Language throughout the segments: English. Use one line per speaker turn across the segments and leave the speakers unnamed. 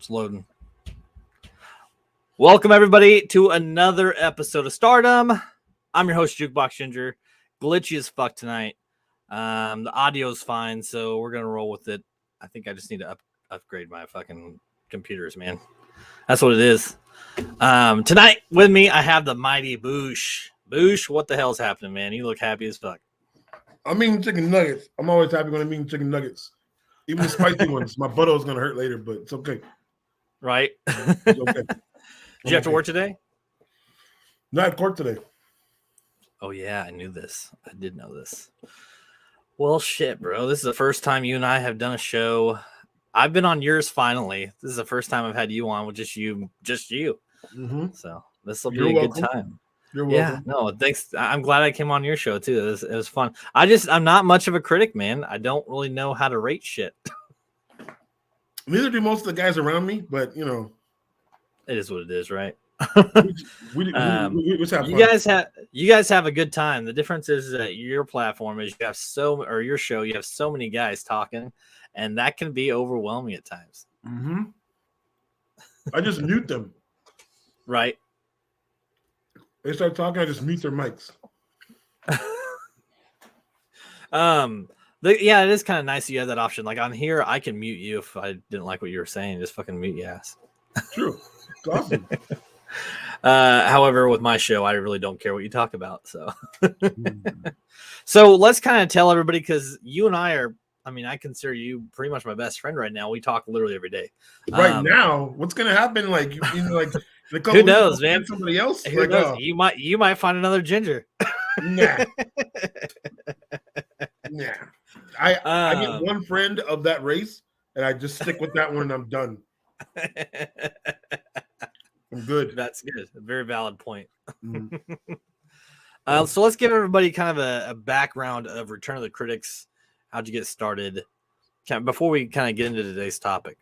It's loading. Welcome, everybody, to another episode of Stardom. I'm your host, JUKEBOX Ginger. Glitchy as fuck tonight. The audio's fine, so we're going to roll with it. I think I just need to upgrade my fucking computers, man. That's what it is. Tonight with me, I have the Mighty Boosh. Boosh, what the hell's happening, man? You look happy as fuck.
I'm eating chicken nuggets. I'm always happy when I'm eating chicken nuggets. Even the spicy ones. My butthole is going to hurt later, but it's okay.
Right?
It's okay.
Did you have to work today?
No, I had court today.
Oh, yeah, I knew this. I did know this. Well, shit, bro. This is the first time you and I have done a show. I've been on yours finally. This is the first time I've had you on with just you.
Mm-hmm.
So this will be a good time.
You're welcome.
Yeah, no, thanks. I'm glad I came on your show too. It was fun. I'm not much of a critic, man. I don't really know how to rate shit.
Neither do most of the guys around me, but you know,
it is what it is, right?
we have
you guys have a good time. The difference is that your platform is your show, you have so many guys talking, and that can be overwhelming at times.
Mm-hmm. I just mute them.
Right.
They start talking, I just mute their mics.
Yeah, it is kind of nice that you have that option. Like on here, I can mute you if I didn't like what you were saying. Just fucking mute your ass.
True. It's awesome.
However, with my show, I really don't care what you talk about. So, so let's kind of tell everybody, because you and I are. I mean, I consider you pretty much my best friend right now. We talk literally every day.
Right now, what's gonna happen? Like, you know, like
who knows, man?
Somebody else.
Who knows? You might find another Ginger.
Nah. Nah. I get one friend of that race, and I just stick with that one, and I'm done. I'm good.
That's good. A very valid point.
Mm-hmm.
So let's give everybody kind of a background of Return of the Critics. How'd you get started? Before we kind of get into today's topic.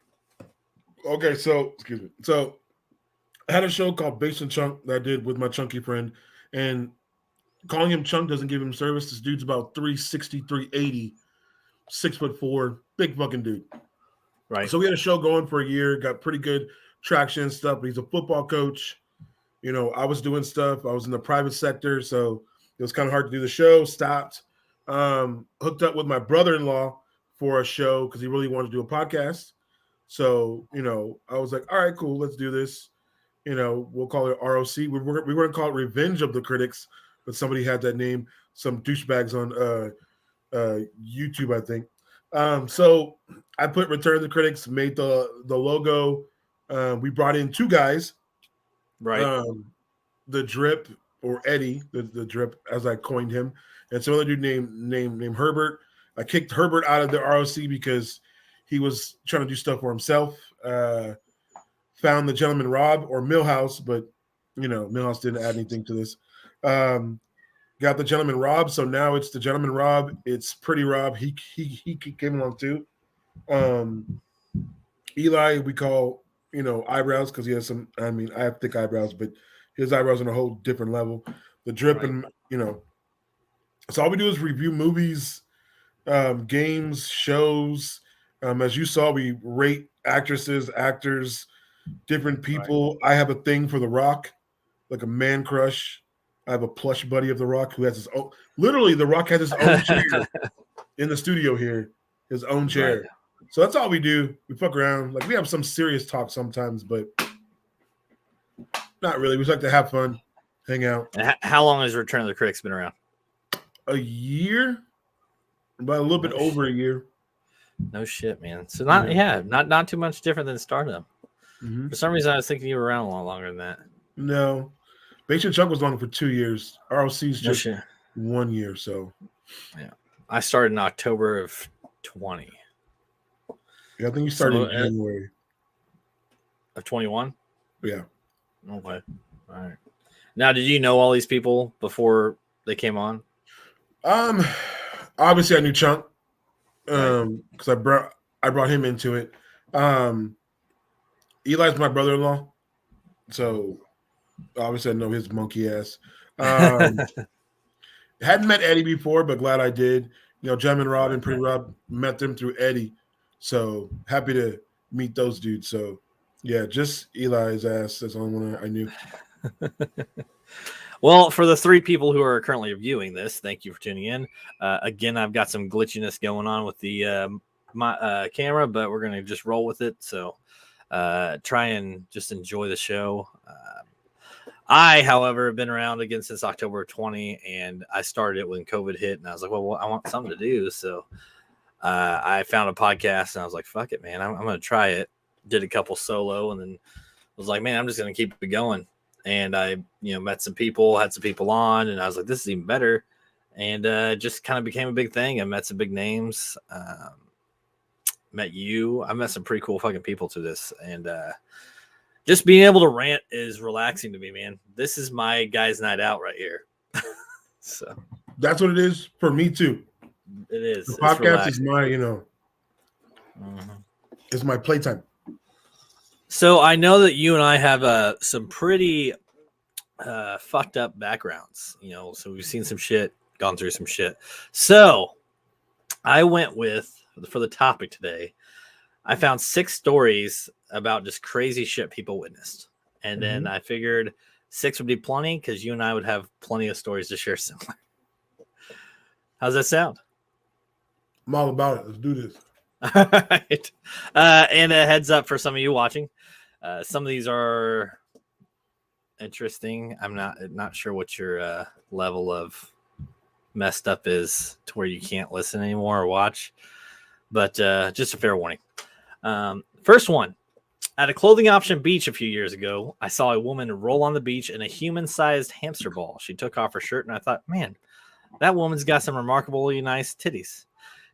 Okay, so excuse me. So I had a show called Baish and Chunk that I did with my chunky friend, and calling him Chunk doesn't give him service. This dude's about 360, 380, 6'4", big fucking dude.
Right.
So we had a show going for a year, got pretty good traction and stuff. He's a football coach. You know, I was doing stuff. I was in the private sector, so it was kind of hard to do the show. Stopped. Hooked up with my brother-in-law for a show because he really wanted to do a podcast. So, you know, I was like, all right, cool, let's do this. You know, we'll call it ROC. We were going to call it Revenge of the Critics, but somebody had that name. Some douchebags on YouTube, I think. So I put Return of the Critics, made the logo. We brought in two guys.
Right.
The Drip, or Eddie, the Drip, as I coined him, and some other dude named Herbert. I kicked Herbert out of the ROC because he was trying to do stuff for himself. Found the Gentleman Rob, or Millhouse, but you know, Millhouse didn't add anything to this. Got the Gentleman Rob, so now it's the Gentleman Rob. It's Pretty Rob. He came along too. Eli, we call, you know, eyebrows, because he has some. I mean, I have thick eyebrows, but his eyebrows are on a whole different level. The Drip, right. And you know, so all we do is review movies, games, shows. As you saw, we rate actresses, actors, different people. Right. I have a thing for The Rock, like a man crush. I have a plush buddy of The Rock who has his own. Literally, The Rock has his own chair in the studio here, his own chair. Right. So that's all we do. We fuck around. Like, we have some serious talk sometimes, but not really. We just like to have fun, hang out.
How long has Return of the Critics been around?
A year, about a little bit over a year.
No shit, man. So not too much different than Stardom.
Mm-hmm.
For some reason, I was thinking you were around a lot longer than that.
No, Baish and Chunk was long for 2 years. ROC's just 1 year. So
yeah, I started in October of 20.
Yeah, I think you started in January
of 21.
Yeah.
Okay. All right. Now, did you know all these people before they came on?
Obviously I knew Chunk, because I brought him into it. Eli's my brother-in-law, so obviously I know his monkey ass. Hadn't met Eddie before, but glad I did. You know, Gentleman Rob and Pretty Rob, met them through Eddie, so happy to meet those dudes. So Yeah, just Eli's ass. That's the only one I knew.
Well, for the 3 people who are currently viewing this, thank you for tuning in. Again, I've got some glitchiness going on with the my camera, but we're gonna just roll with it. So try and just enjoy the show. I, however, have been around again since October 20, and I started it when COVID hit, and I was like, well, I want something to do. So I found a podcast, and I was like, fuck it, man. I'm going to try it. Did a couple solo, and then was like, man, I'm just going to keep it going. And I, met some people, had some people on, and I was like, this is even better. And just kind of became a big thing. I met some big names. Met you. I met some pretty cool fucking people to this. And just being able to rant is relaxing to me, man. This is my guys' night out right here. So
that's what it is for me too.
It is.
The podcast is my, it's my playtime.
So I know that you and I have some pretty fucked up backgrounds, so we've seen some shit, gone through some shit. So I went with, for the topic today, I found 6 stories about just crazy shit people witnessed. And then I figured 6 would be plenty because you and I would have plenty of stories to share similar. How's that sound?
I'm all about it. Let's do this.
All right. And a heads up for some of you watching. Some of these are interesting. I'm not sure what your level of messed up is to where you can't listen anymore or watch. But just a fair warning. First one. At a clothing option beach a few years ago, I saw a woman roll on the beach in a human-sized hamster ball. She took off her shirt, and I thought, man, that woman's got some remarkably nice titties.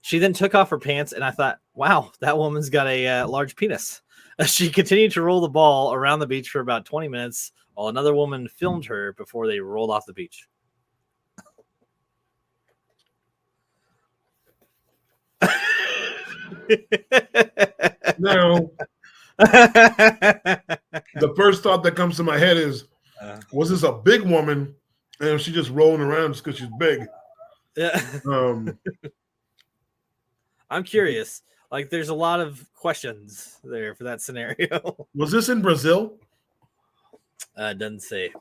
She then took off her pants, and I thought, wow, that woman's got a large penis. She continued to roll the ball around the beach for about 20 minutes while another woman filmed her before they rolled off the beach.
Now, the first thought that comes to my head is, was this a big woman and she just rolling around just because she's big?
Yeah. I'm curious. Like, there's a lot of questions there for that scenario.
Was this in Brazil?
Doesn't say.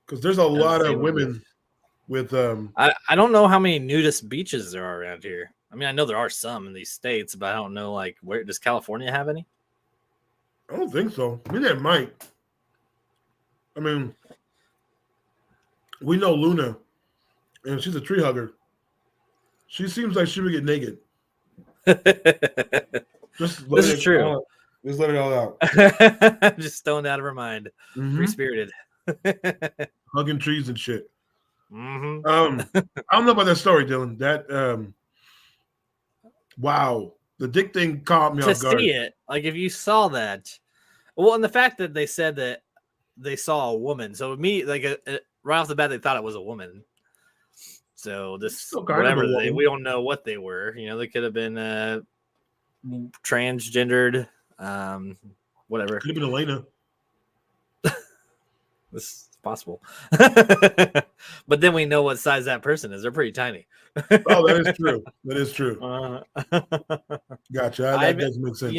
Because there's a lot of women with.
I don't know how many nudist beaches there are around here. I mean, I know there are some in these states, but I don't know, like, where does California have any?
I don't think so. I mean, it might. I mean, we know Luna, and she's a tree hugger. She seems like she would get naked.
This is true.
Just let it all out.
Just stoned out of her mind. Free spirited.
Hugging trees and shit. I don't know about that story, Dylan. That wow, the dick thing caught me off guard.
To see it, like if you saw that, well, and the fact that they said that they saw a woman, so me, like right off the bat, they thought it was a woman. So this, whatever we don't know what they were. They could have been transgendered, whatever.
Could have been Elena.
This is possible. But then we know what size that person is. They're pretty tiny.
Oh, that is true. That is true. Gotcha. That does make sense.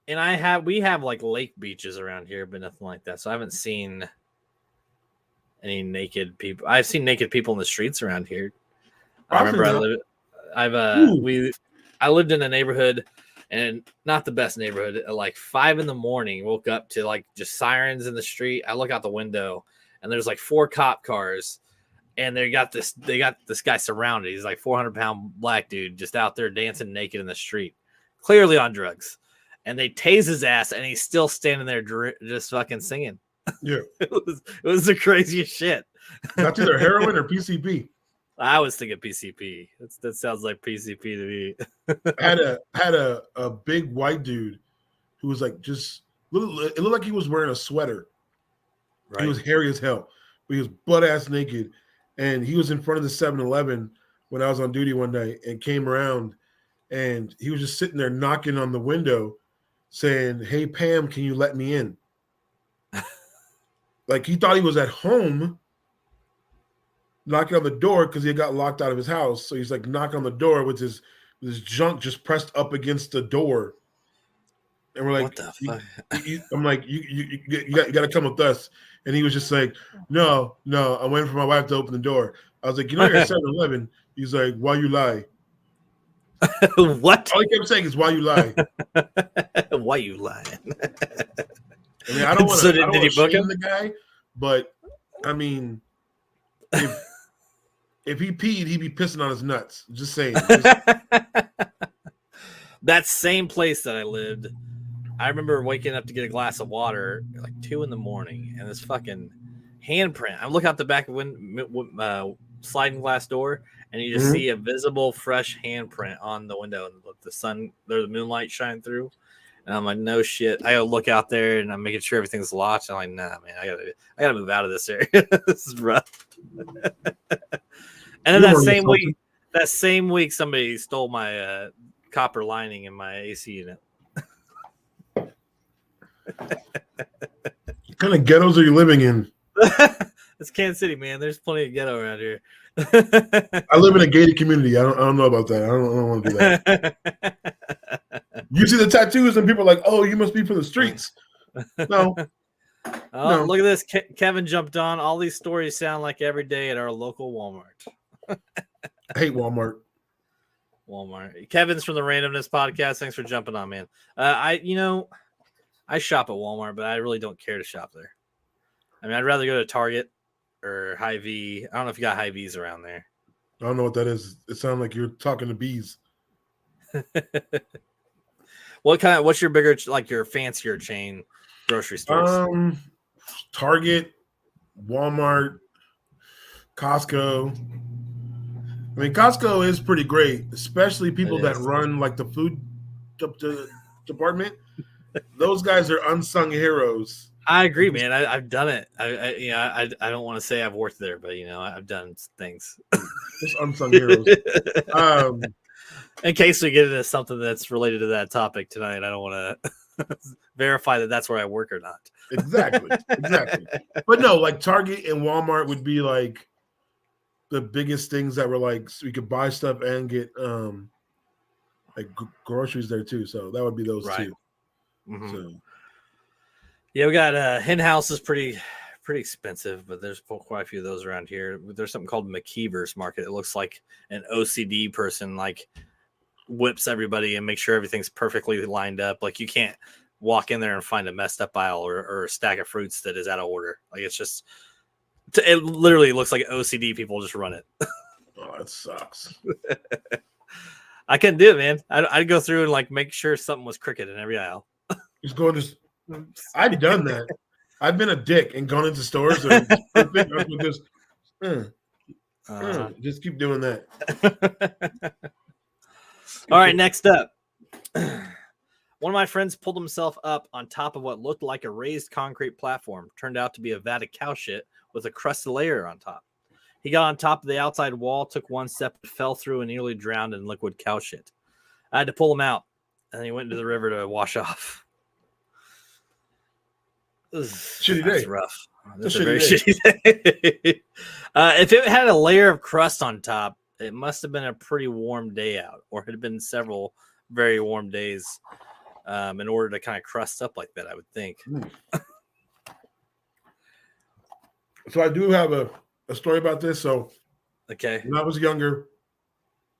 And we have like lake beaches around here, but nothing like that. So I haven't seen any naked people. I've seen naked people in the streets around here. I remember I lived in a neighborhood, and not the best neighborhood. At like 5 a.m, woke up to like just sirens in the street. I look out the window, and there's like 4 cop cars, and they got this guy surrounded. He's like 400-pound black dude just out there dancing naked in the street, clearly on drugs. And they tase his ass, and he's still standing there just fucking singing.
Yeah,
it was the craziest shit.
That's either heroin or PCP.
I was thinking PCP. That sounds like PCP to me.
had a big white dude who was like just it looked like he was wearing a sweater. Right. He was hairy as hell, but he was butt ass naked, and he was in front of the 7-Eleven when I was on duty one night, and came around, and he was just sitting there knocking on the window, saying, "Hey Pam, can you let me in?" Like he thought he was at home, knocking on the door because he got locked out of his house. So he's like knocking on the door with his junk just pressed up against the door. And we're like,
what the fuck?
I'm like, you got to come with us. And he was just like, no, I'm waiting for my wife to open the door. I was like, you're at 7-Eleven. He's like, why you lie?
What?
All he kept saying is, why you lie?
Why you lying?
I mean, I don't want to
shame
the guy, but I mean, if he peed, he'd be pissing on his nuts. Just saying.
That same place that I lived, I remember waking up to get a glass of water like 2 a.m, and this fucking handprint. I look out the back sliding glass door, and you just see a visible, fresh handprint on the window, and the sun, the moonlight shine through. And I'm like, no shit. I gotta look out there, and I'm making sure everything's locked. I'm like, nah, man, I gotta move out of this area. This is rough. And then that same week, somebody stole my copper lining in my AC unit.
What kind of ghettos are you living in?
It's Kansas City, man. There's plenty of ghetto around here.
I live in a gated community. I don't know about that. I don't want to do that. You see the tattoos, and people are like, "Oh, you must be from the streets." No.
Oh, look at this. Kevin jumped on. All these stories sound like every day at our local Walmart.
I hate Walmart.
Kevin's from the Randomness Podcast. Thanks for jumping on, man. I shop at Walmart, but I really don't care to shop there. I mean, I'd rather go to Target or Hy-Vee. I don't know if you got Hy-Vees around there.
I don't know what that is. It sounds like you're talking to bees.
What's your bigger, like your fancier chain grocery stores?
Target, Walmart, Costco. I mean, Costco is pretty great, especially people that run like the food department. Those guys are unsung heroes.
I agree, man. I've done it. I don't want to say I've worked there, but I've done things.
Just unsung heroes.
In case we get into something that's related to that topic tonight, I don't want to verify that that's where I work or not.
Exactly. But no, like Target and Walmart would be like the biggest things that were like, so we could buy stuff and get like groceries there too. So that would be those two.
Mm-hmm.
So.
Yeah, we got hen house is pretty expensive, but there's quite a few of those around here. There's something called McKeever's Market. It looks like an OCD person like whips everybody and makes sure everything's perfectly lined up. Like you can't walk in there and find a messed up aisle or a stack of fruits that is out of order. Like it literally looks like OCD people just run it.
Oh, that sucks.
I couldn't do it, man. I'd go through and like make sure something was crooked in every aisle.
I've done that. I've been a dick and gone into stores and just keep doing that.
All right, next up. One of my friends pulled himself up on top of what looked like a raised concrete platform. Turned out to be a vat of cow shit with a crusted layer on top. He got on top of the outside wall, took one step, fell through, and nearly drowned in liquid cow shit. I had to pull him out, and he went into the river to wash off.
Shitty day.
That's rough. That's a very shitty day. If it had a layer of crust on top, it must have been a pretty warm day out, or it had been several very warm days in order to kind of crust up like that, I would think.
So I do have a story about this. So
okay,
when I was younger,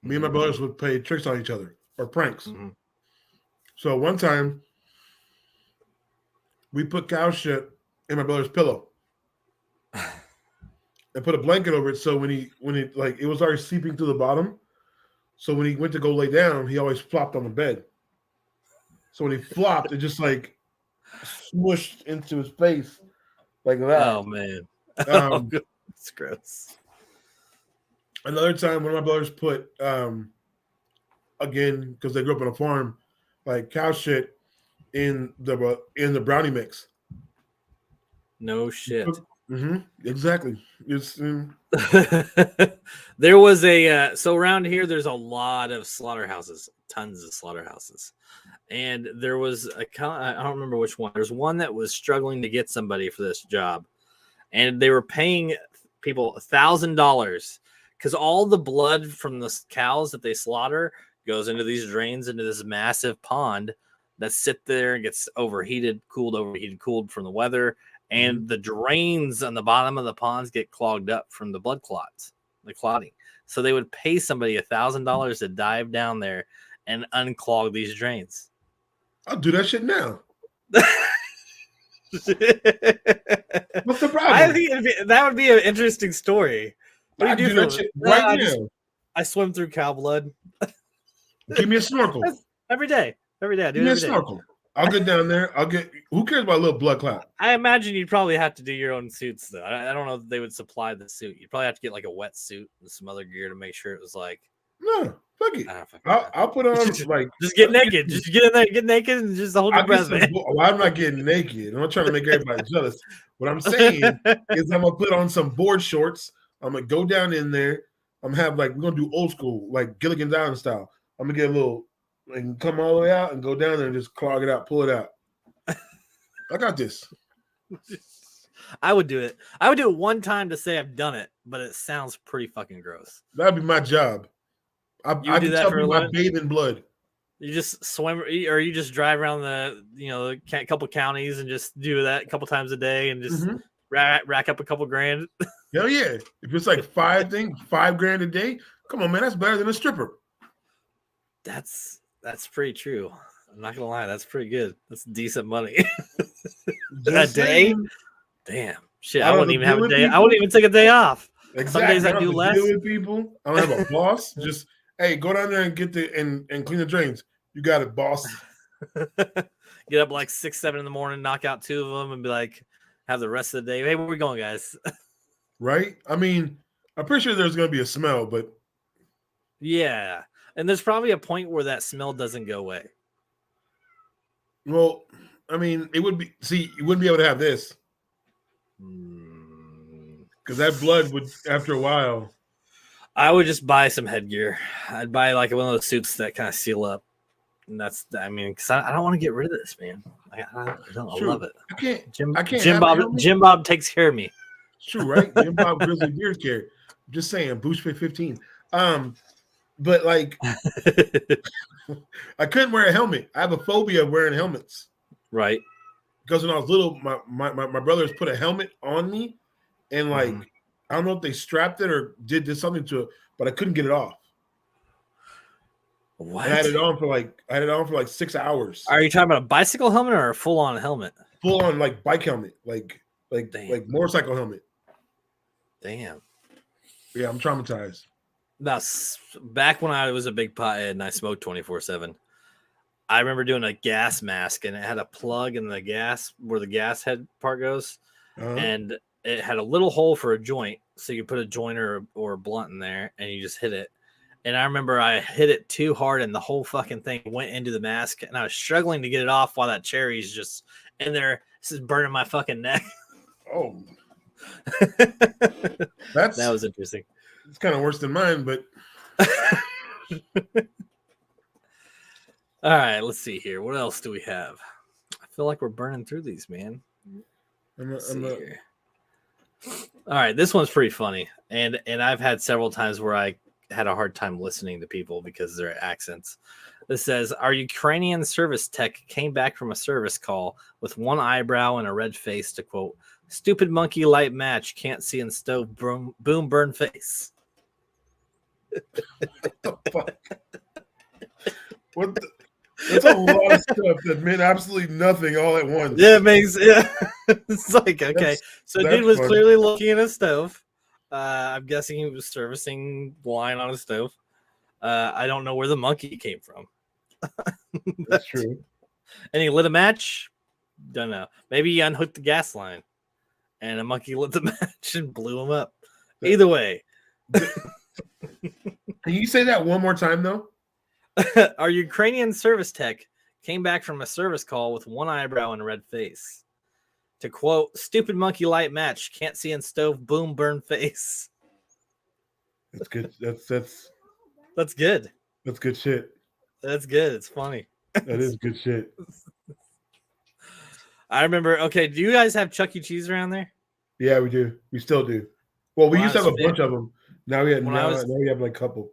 me and my brothers would play tricks on each other or pranks. Mm-hmm. So one time we put cow shit in my brother's pillow and put a blanket over it. So when he like it was already seeping through the bottom. So when he went to go lay down, he always flopped on the bed. So when he flopped, it just like smushed into his face like that.
Oh man. It's gross.
Another time, one of my brothers put, again, because they grew up on a farm, like cow shit in the brownie mix.
No shit.
Mm-hmm. Exactly. It's
there was so around here, there's a lot of slaughterhouses, tons of slaughterhouses, and there was I don't remember which one. There's one that was struggling to get somebody for this job. And they were paying people $1,000 because all the blood from the cows that they slaughter goes into these drains into this massive pond that sit there and gets overheated, cooled from the weather. And the drains on the bottom of the ponds get clogged up from the blood clots, the clotting. So they would pay somebody $1,000 to dive down there and unclog these drains.
I'll do that shit now. What's the problem?
I think that would be an interesting story. What do you do
that shit right now?
I swim through cow blood.
Give me a snorkel.
Every day. I do
Give me a snorkel. I'll get down there. Who cares about a little blood clot?
I imagine you'd probably have to do your own suits, though. I don't know if they would supply the suit. You'd probably have to get like a wetsuit and some other gear to make sure it was like.
No, fuck it. I'll put on like.
Just get naked. Just get in there, get naked, and just hold your breath.
I'm not getting naked. I'm not trying to make everybody jealous. What I'm saying is I'm gonna put on some board shorts. I'm gonna go down in there. I'm gonna have we're gonna do old school, like Gilligan's Island style. I'm gonna get a little and come all the way out and go down there and just clog it out, pull it out. I got this.
I would do it. I would do it one time to say I've done it, but it sounds pretty fucking gross.
That'd be my job. I do that for my bathe in blood.
You just swim, or you just drive around the couple counties and just do that a couple times a day and just rack up a couple grand.
Hell yeah! If it's like $5,000 a day, come on, man, that's better than a stripper.
That's pretty true. I'm not gonna lie, that's pretty good. That's decent money. A day? Damn. Shit, I wouldn't even have a day. People. I wouldn't even take a day off.
Exactly.
Some days I do less.
Deal with people. I don't have a boss. Just hey, go down there and get and clean the drains. You got it, boss.
Get up like 6, 7 in the morning, knock out 2 of them, and be like, have the rest of the day. Hey, where we going, guys?
Right? I mean, I'm pretty sure there's gonna be a smell, but
yeah. And there's probably a point where that smell doesn't go away.
Well, I mean, it would be. See, you wouldn't be able to have this because that blood would, after a while.
I would just buy some headgear. I'd buy like one of those suits that kind of seal up, and because I don't want to get rid of this, man. I love it. I can't. Jim Bob takes care of me.
It's true, right? Jim Bob Grizzly Beard care. I'm just saying, Boosh Fit 15. But like, I couldn't wear a helmet. I have a phobia of wearing helmets.
Right.
Because when I was little, my brothers put a helmet on me, and like I don't know if they strapped it or did something to it, but I couldn't get it off.
What?
And I had it on for like 6 hours.
Are you talking about a bicycle helmet or a full-on helmet?
Full on like bike helmet, like motorcycle helmet.
Damn.
Yeah, I'm traumatized.
Now, back when I was a big pothead and I smoked 24/7, I remember doing a gas mask, and it had a plug in the gas where the gas head part goes, and it had a little hole for a joint, so you put a joint or a blunt in there, and you just hit it. And I remember I hit it too hard, and the whole fucking thing went into the mask, and I was struggling to get it off while that cherry's just in there. This is burning my fucking neck.
Oh,
that was interesting.
It's kind of worse than mine, but
all right, let's see here. What else do we have? I feel like we're burning through these, man. All right, this one's pretty funny, and I've had several times where I had a hard time listening to people because of their accents. This says, our Ukrainian service tech came back from a service call with one eyebrow and a red face to quote, "Stupid monkey light match, can't see in stove, boom burn face."
That's a lot of stuff that meant absolutely nothing all at once.
Yeah, it makes it's like okay. So dude was funny. Clearly looking at a stove. I'm guessing he was servicing wine on a stove. I don't know where the monkey came from.
That's true.
And he lit a match. Don't know. Maybe he unhooked the gas line, and a monkey lit the match and blew him up. Either way.
Can you say that one more time, though?
Our Ukrainian service tech came back from a service call with one eyebrow and a red face. To quote, "Stupid monkey light match, can't see in stove, boom, burn face."
That's good. That's
good.
That's good shit.
That's good. It's funny.
That is good shit.
I remember. Okay, do you guys have Chuck E. Cheese around there?
Yeah, we do. We still do. Well, we used to have a bunch of them. Now we have like a couple.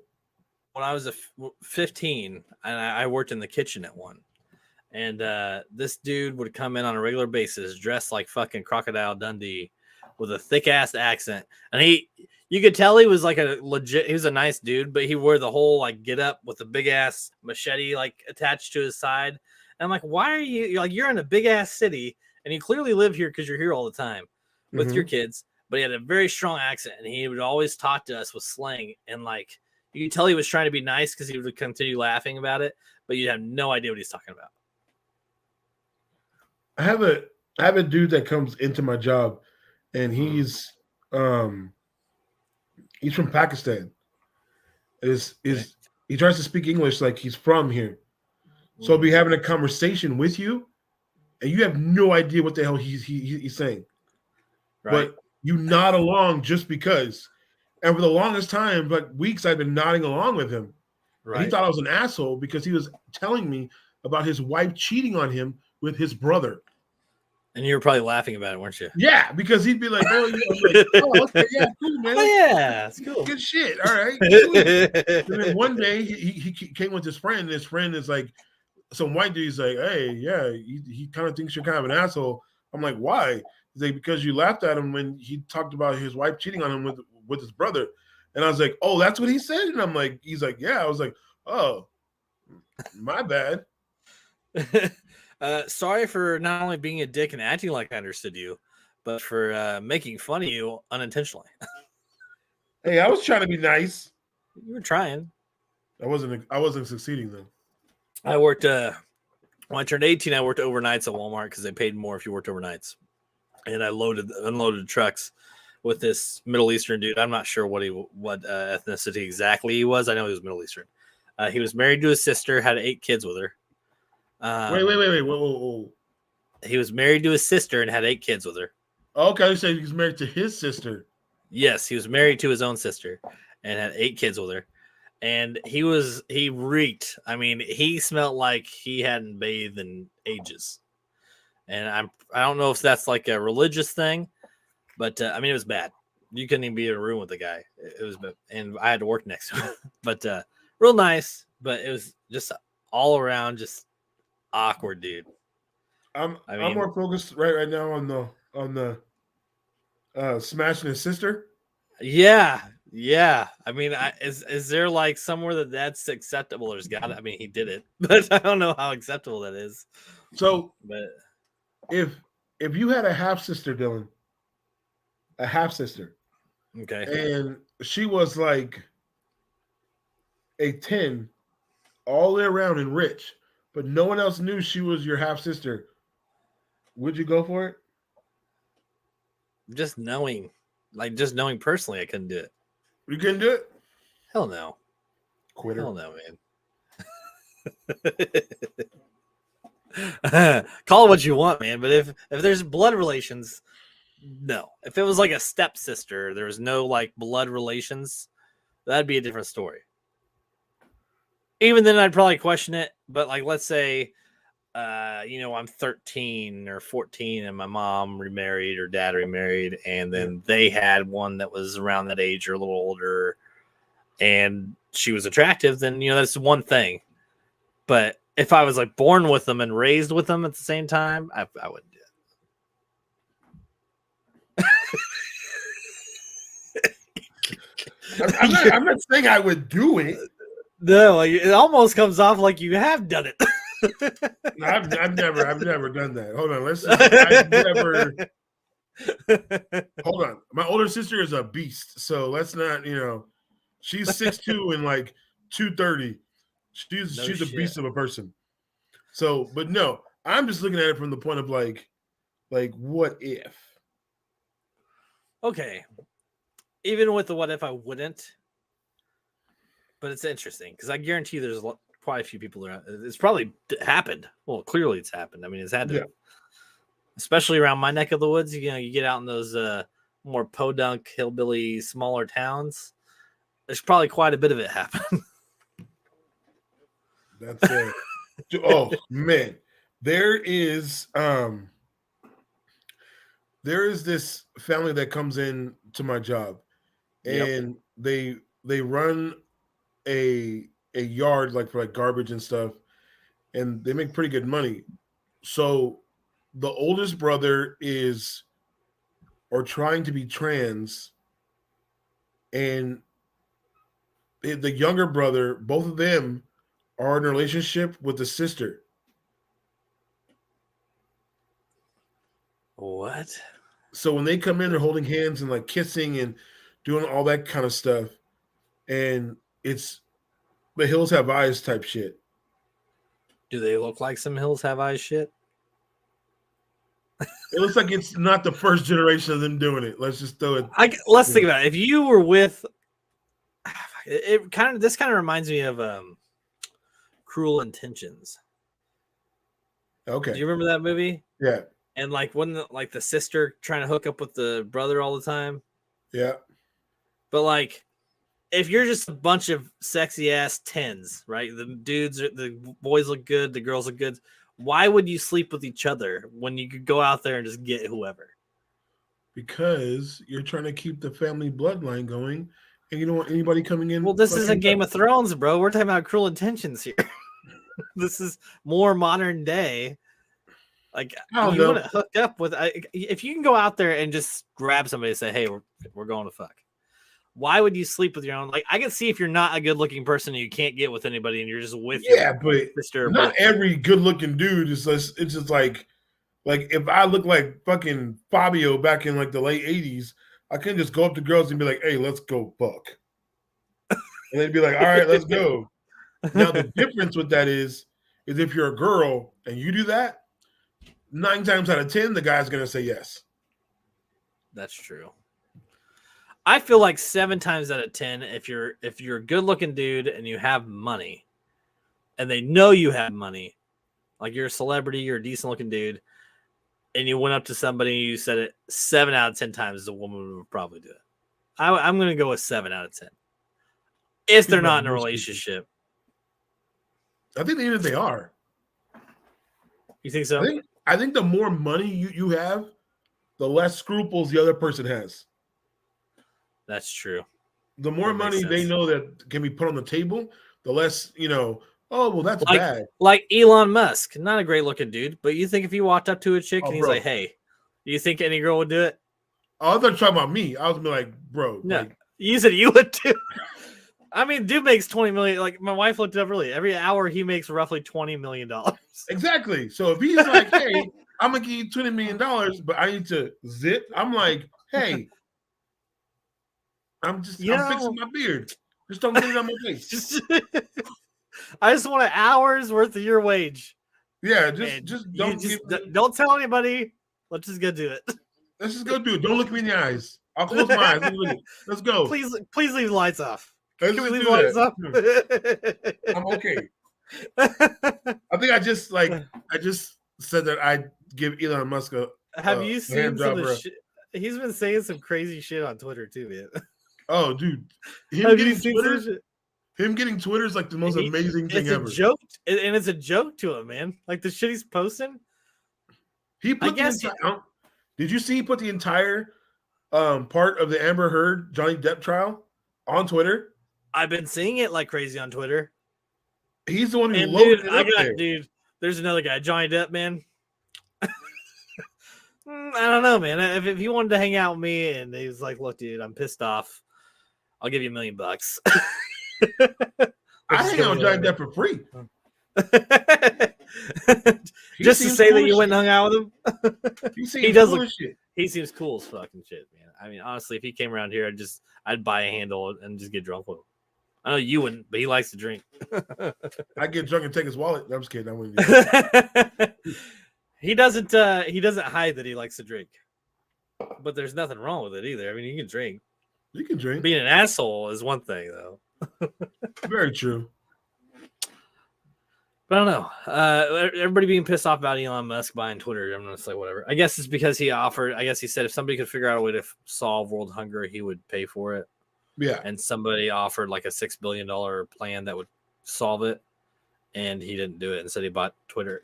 When I was 15, and I worked in the kitchen at one, And this dude would come in on a regular basis, dressed like fucking Crocodile Dundee, with a thick ass accent, and you could tell he was like he was a nice dude, but he wore the whole like get up with a big ass machete like attached to his side. And I'm like, why are you're in a big ass city and you clearly live here because you're here all the time with your kids, but he had a very strong accent and he would always talk to us with slang, and like you could tell he was trying to be nice because he would continue laughing about it, but you have no idea what he's talking about.
I have a dude that comes into my job, and he's from Pakistan. He tries to speak English like he's from here. So I'll be having a conversation with you, and you have no idea what the hell he's saying. Right. But you nod along just because. And for the longest time, like weeks, I've been nodding along with him. Right. And he thought I was an asshole because he was telling me about his wife cheating on him with his brother.
And you were probably laughing about it, weren't you?
Yeah, because he'd be like, "Oh, like, oh okay, yeah, cool, man.
Oh, yeah, it's cool.
Good shit. All right." And then one day he came with his friend, and his friend is like, some white dude's like, "Hey, yeah, he kind of thinks you're kind of an asshole." I'm like, "Why?" He's like, "Because you laughed at him when he talked about his wife cheating on him with his brother." And I was like, "Oh, that's what he said?" And I'm like, he's like, "Yeah." I was like, "Oh, my bad."
Sorry for not only being a dick and acting like I understood you, but for making fun of you unintentionally.
Hey, I was trying to be nice.
You were trying.
I wasn't succeeding though.
I worked when I turned 18, I worked overnights at Walmart because they paid more if you worked overnights. And I unloaded trucks with this Middle Eastern dude. I'm not sure what ethnicity exactly he was. I know he was Middle Eastern. He was married to his sister, had 8 kids with her.
Wait. Whoa.
He was married to his sister and had 8 kids with her.
Okay, you said he was married to his sister.
Yes, he was married to his own sister and had 8 kids with her. And he reeked. I mean, he smelled like he hadn't bathed in ages. And I don't know if that's like a religious thing, but I mean, it was bad. You couldn't even be in a room with the guy. It was, and I had to work next to him. But real nice. But it was just all around just awkward, dude.
I'm more focused right now on the smashing his sister.
Yeah. I mean, is there like somewhere that's acceptable? There's got to. I mean, he did it, but I don't know how acceptable that is.
So,
but
if you had a half sister, Dylan, a half sister,
okay,
and she was like a 10 all the way around and rich, but no one else knew she was your half sister, would you go for it?
Just knowing personally, I couldn't do it.
You couldn't do it?
Hell no.
Quitter.
Hell no, man. Call it what you want, man. But if there's blood relations, no. If it was like a stepsister, there was no like blood relations, that'd be a different story. Even then, I'd probably question it. But like, let's say, I'm 13 or 14 and my mom remarried or dad remarried, and then they had one that was around that age or a little older, and she was attractive, then, that's one thing. But if I was like born with them and raised with them at the same time, I wouldn't do
it. I'm not saying I would do it.
No, it almost comes off like you have done it.
No, I've never done that. Hold on, Hold on. My older sister is a beast, so let's not. She's 6'2" and like 230. She's a beast of a person. So, but no, I'm just looking at it from the point of like what if?
Okay, even with the what if, I wouldn't. But it's interesting because I guarantee there's quite a few people around. It's probably happened. Well, clearly it's happened. I mean, it's had to, especially around my neck of the woods. You get out in those more podunk, hillbilly, smaller towns. There's probably quite a bit of it happen.
That's it. Oh man, there is this family that comes in to my job, and they run a yard like for like garbage and stuff, and they make pretty good money. So the oldest brother is or trying to be trans, and the younger brother, both of them are in a relationship with the sister.
What?
So when they come in, they're holding hands and like kissing and doing all that kind of stuff. And it's the Hills Have Eyes type shit.
Do they look like some Hills Have Eyes shit?
It looks like it's not the first generation of them doing it. Let's just throw it.
Let's think about it. If you were with, this kind of reminds me of Cruel Intentions.
Okay.
Do you remember that movie?
Yeah.
And like, wasn't like the sister trying to hook up with the brother all the time?
Yeah.
But like, if you're just a bunch of sexy ass 10s, right? The boys look good, the girls look good. Why would you sleep with each other when you could go out there and just get whoever?
Because you're trying to keep the family bloodline going, and you don't want anybody coming in.
Well, this isn't Game of Thrones, bro. We're talking about Cruel Intentions here. This is more modern day. Like, you want to hook up with, if you can go out there and just grab somebody and say, hey, we're going to fuck. Why would you sleep with your own? Like, I can see if you're not a good looking person and you can't get with anybody and you're just with
your
sister.
Not every good looking dude is just, it's just like if I look like fucking Fabio back in like the late 80s, I can just go up to girls and be like, hey, let's go fuck. And they'd be like, all right, let's go. Now the difference with that is if you're a girl and you do that, 9 times out of 10, the guy's gonna say yes.
That's true. I feel like 7 times out of 10, if you're a good looking dude and you have money, and they know you have money, like you're a celebrity, you're a decent looking dude, and you went up to somebody and you said it 7 out of 10 times, a woman would probably do it. I'm gonna go with 7 out of 10. If they're not in a relationship.
I think even if they are.
You think so?
I think the more money you have, the less scruples the other person has.
That's true.
The more money they know that can be put on the table, the less, oh, well, that's bad.
Like Elon Musk, not a great looking dude, but you think if you walked up to a chick and he's like, hey, do you think any girl would do it?
Oh, I thought you were talking about me. I was gonna be like, bro.
No,
like,
you said you would too. I mean, dude makes $20 million. Like my wife looked it up earlier. Every hour he makes roughly $20 million.
Exactly. So if he's like, hey, I'm gonna give you $20 million, but I need to zip, I'm like, hey, I'm fixing my beard. Just don't get it on my face.
I just want an hour's worth of your wage.
Yeah, don't
tell anybody. Let's just go do it.
Let's just go do it. Don't look me in the eyes. I'll close my eyes. Let's go.
Please leave the lights off.
Can we leave the lights off? I'm okay. I think I just said that I'd give Elon Musk a.
Have you seen some of the shit? He's been saying some crazy shit on Twitter too, man.
Oh, dude. Him getting Twitter is like the most amazing thing ever.
It's a joke, and it's a joke to him, man. Like the shit he's posting.
Did you see he put the entire part of the Amber Heard Johnny Depp trial on Twitter?
I've been seeing it like crazy on Twitter.
He's the one who loaded it up there.
Dude, there's another guy, Johnny Depp, man. I don't know, man. If he wanted to hang out with me and he was like, look, dude, I'm pissed off. I'll give you $1 million.
I hang out with Johnny Depp for free.
Just to say that you went and hung out with him. He does look shit. He seems cool as fucking shit, man. I mean, honestly, if he came around here, I'd buy a handle and just get drunk with him. I know you wouldn't, but he likes to drink.
I get drunk and take his wallet. No, I'm just kidding. I wouldn't.
He doesn't hide that he likes to drink. But there's nothing wrong with it either. I mean, you can drink.
You can drink.
Being an asshole is one thing, though.
Very true.
But I don't know. Everybody being pissed off about Elon Musk buying Twitter. I'm going to say whatever. I guess it's because he said if somebody could figure out a way to solve world hunger, he would pay for it.
Yeah.
And somebody offered like a $6 billion plan that would solve it. And he didn't do it. Instead, he bought Twitter.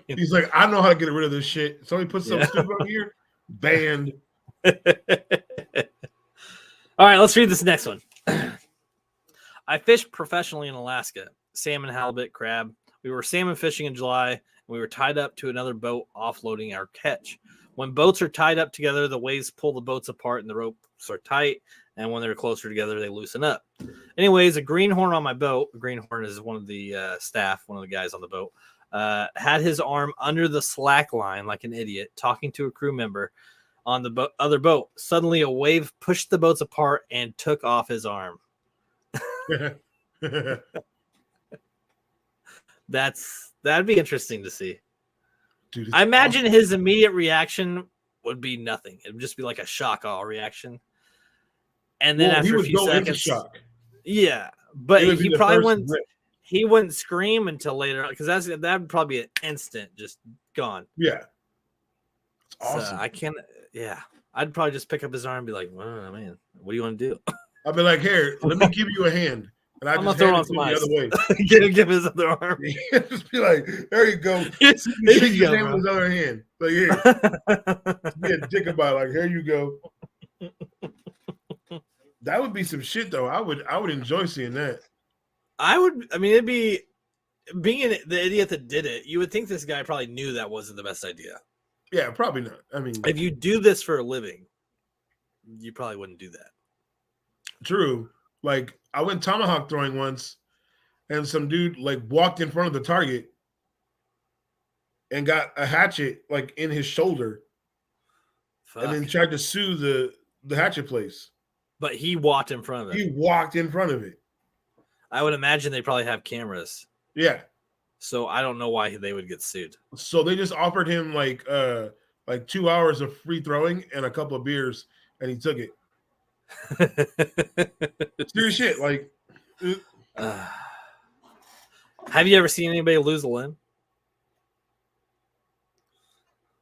He's like, I know how to get rid of this shit. Somebody put something stupid on here. Banned.
All right, let's read this next one. I fished professionally in Alaska. Salmon, halibut, crab. We were salmon fishing in July, and we were tied up to another boat offloading our catch. When boats are tied up together, the waves pull the boats apart and the ropes are tight. And when they're closer together, they loosen up. Anyways, a greenhorn on my boat, a greenhorn is one of the staff, one of the guys on the boat, had his arm under the slack line like an idiot, talking to a crew member on the other boat. Suddenly, a wave pushed the boats apart and took off his arm. That'd be interesting to see. Dude, I imagine his immediate reaction would be nothing. It would just be like a shock reaction. And then after a few seconds, shock. Yeah, but he probably wouldn't scream until later because that would probably be an instant, just gone.
Yeah, it's awesome.
So I can't. Yeah, I'd probably just pick up his arm and be like, "Oh man, what do you want to do?"
I'd be like, "Here, let me give you a hand." And I'm gonna
throw on some ice. The other way. give his other arm.
Just be like, "There you go." There you go. With his other hand. Like, here, be a dick about it. Like, here you go. That would be some shit, though. I would enjoy seeing that.
I mean, it'd be being the idiot that did it. You would think this guy probably knew that wasn't the best idea.
Yeah, probably not. I mean,
if you do this for a living, you probably wouldn't do that.
True. Like, I went tomahawk throwing once, and some dude like walked in front of the target and got a hatchet like in his shoulder, and then tried to sue the hatchet place.
But he walked in front of it.
He walked in front of it.
I would imagine they probably have cameras.
Yeah.
So I don't know why they would get sued.
So they just offered him like 2 hours of free throwing and a couple of beers, and he took it. Serious shit. Like,
have you ever seen anybody lose a limb?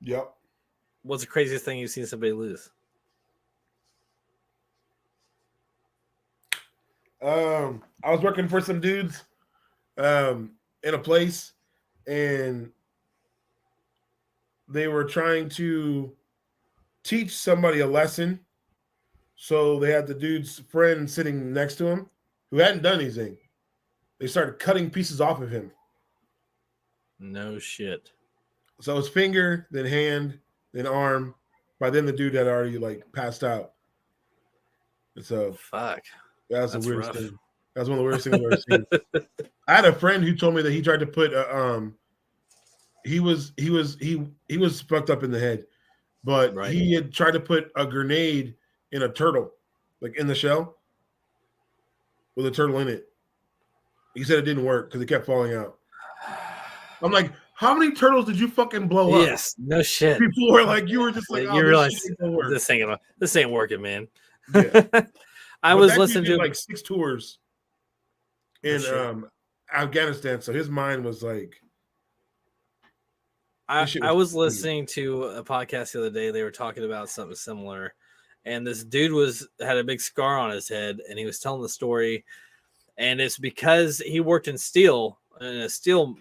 Yep.
What's the craziest thing you've seen somebody lose?
I was working for some dudes in a place, and they were trying to teach somebody a lesson. So they had the dude's friend sitting next to him who hadn't done anything. They started cutting pieces off of him.
No shit.
So his finger, then hand, then arm. By then the dude had already like passed out. And so
fuck.
That's the weirdest rough. Thing. That's one of the weirdest things I've ever seen. I had a friend who told me that he tried to put he was fucked up in the head, but he had tried to put a grenade in a turtle, like in the shell, with a turtle in it. He said it didn't work because it kept falling out. I'm like, how many turtles did you fucking blow up?
Yes, no shit.
People were like, you were just like,
you realize this ain't working, man. Yeah. I was listening to
like 6 tours in Afghanistan, so his mind was like.
I was listening to a podcast the other day. They were talking about something similar, and this dude had a big scar on his head, and he was telling the story, and it's because he worked in a steel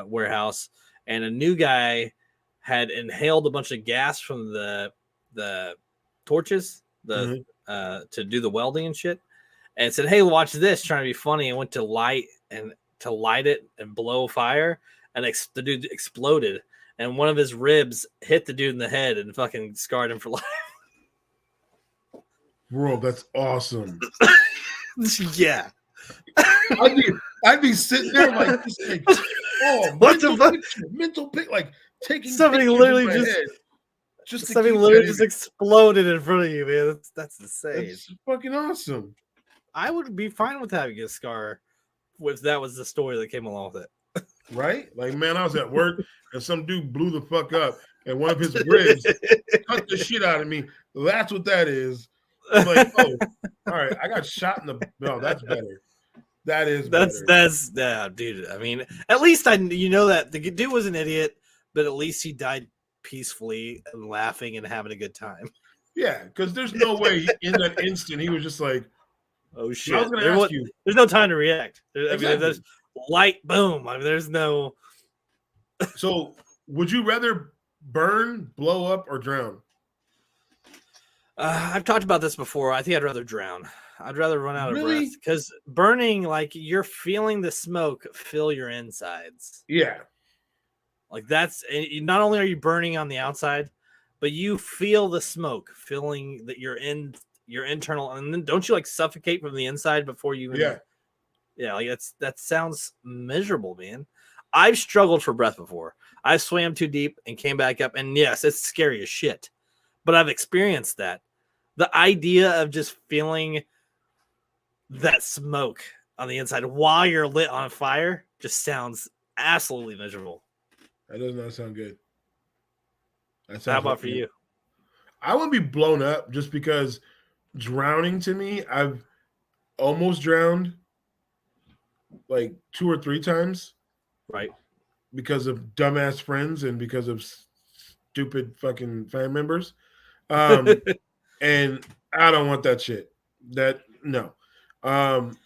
warehouse, and a new guy had inhaled a bunch of gas from the torches, to do the welding and shit, and said, "Hey, watch this!" Trying to be funny, and went to light it and blow fire, and the dude exploded, and one of his ribs hit the dude in the head and fucking scarred him for life.
Bro, that's awesome.
Yeah,
I'd be sitting there like, oh, mental pic, like taking
somebody literally just exploded in front of you, man. That's insane.
That's fucking awesome.
I would be fine with having a scar if that was the story that came along with it.
Right? Like, man, I was at work and some dude blew the fuck up and one of his ribs cut the shit out of me. That's what that is. I'm like, oh, all right, I got shot in the. No, that's better. That's
yeah, dude. I mean, at least that the dude was an idiot, but at least he died peacefully and laughing and having a good time.
Yeah, because there's no way in that instant he was just like,
"Oh shit!" I was going to ask you. There's no time to react. Exactly. I mean, there's light, boom. I mean, there's no.
So, would you rather burn, blow up, or drown?
I've talked about this before. I think I'd rather drown. I'd rather run out of
Really?
breath because burning, like you're feeling the smoke fill your insides.
Yeah.
Like that's not only are you burning on the outside, but you feel the smoke filling that you're in your internal. And then don't you like suffocate from the inside before you even? Yeah, like that sounds miserable, man. I've struggled for breath before. I swam too deep and came back up, and yes, it's scary as shit. But I've experienced that. The idea of just feeling that smoke on the inside while you're lit on fire just sounds absolutely miserable.
That does not sound good.
How about for you?
I would be blown up just because drowning to me, I've almost drowned like 2 or 3 times.
Right.
Because of dumbass friends and because of stupid fucking family members. And I don't want that shit. No.
I want